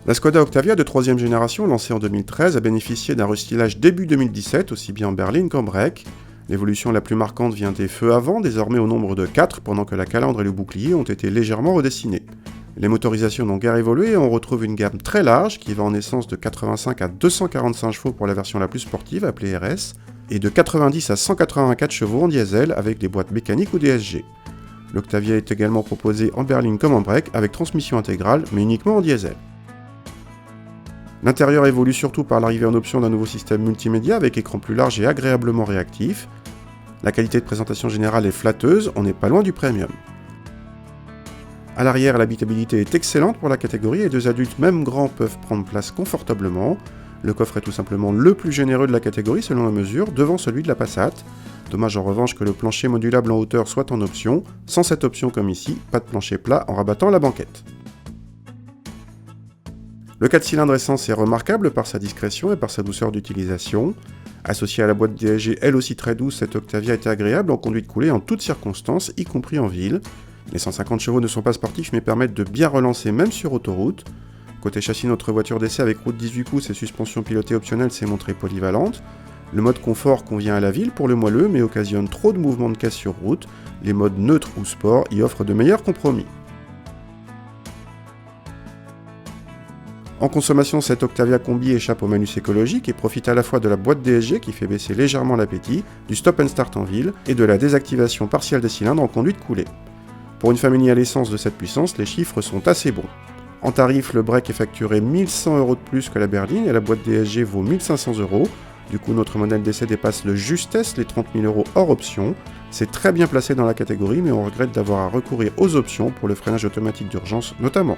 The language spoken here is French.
La Skoda Octavia de 3e génération, lancée en 2013, a bénéficié d'un restylage début 2017, aussi bien en berline qu'en break. L'évolution la plus marquante vient des feux avant, désormais au nombre de 4, pendant que la calandre et le bouclier ont été légèrement redessinés. Les motorisations n'ont guère évolué et on retrouve une gamme très large qui va en essence de 85 à 245 chevaux pour la version la plus sportive, appelée RS, et de 90 à 184 chevaux en diesel avec des boîtes mécaniques ou DSG. L'Octavia est également proposée en berline comme en break avec transmission intégrale, mais uniquement en diesel. L'intérieur évolue surtout par l'arrivée en option d'un nouveau système multimédia avec écran plus large et agréablement réactif. La qualité de présentation générale est flatteuse, on n'est pas loin du premium. À l'arrière, l'habitabilité est excellente pour la catégorie et 2 adultes, même grands, peuvent prendre place confortablement. Le coffre est tout simplement le plus généreux de la catégorie selon la mesure, devant celui de la Passat. Dommage en revanche que le plancher modulable en hauteur soit en option. Sans cette option comme ici, pas de plancher plat en rabattant la banquette. Le 4 cylindres essence est remarquable par sa discrétion et par sa douceur d'utilisation. Associée à la boîte DSG elle aussi très douce, cette Octavia est agréable en conduite coulée en toutes circonstances, y compris en ville. Les 150 chevaux ne sont pas sportifs mais permettent de bien relancer même sur autoroute. Côté châssis, notre voiture d'essai avec roue de 18 pouces et suspension pilotée optionnelle s'est montrée polyvalente. Le mode confort convient à la ville pour le moelleux mais occasionne trop de mouvements de caisse sur route. Les modes neutre ou sport y offrent de meilleurs compromis. En consommation, cette Octavia Combi échappe au malus écologique et profite à la fois de la boîte DSG qui fait baisser légèrement l'appétit, du stop and start en ville et de la désactivation partielle des cylindres en conduite coulée. Pour une famille à l'essence de cette puissance, les chiffres sont assez bons. En tarif, le break est facturé 1 100 € de plus que la berline et la boîte DSG vaut 1 500 €. Du coup, notre modèle d'essai dépasse le justesse les 30 000 € hors option. C'est très bien placé dans la catégorie, mais on regrette d'avoir à recourir aux options pour le freinage automatique d'urgence notamment.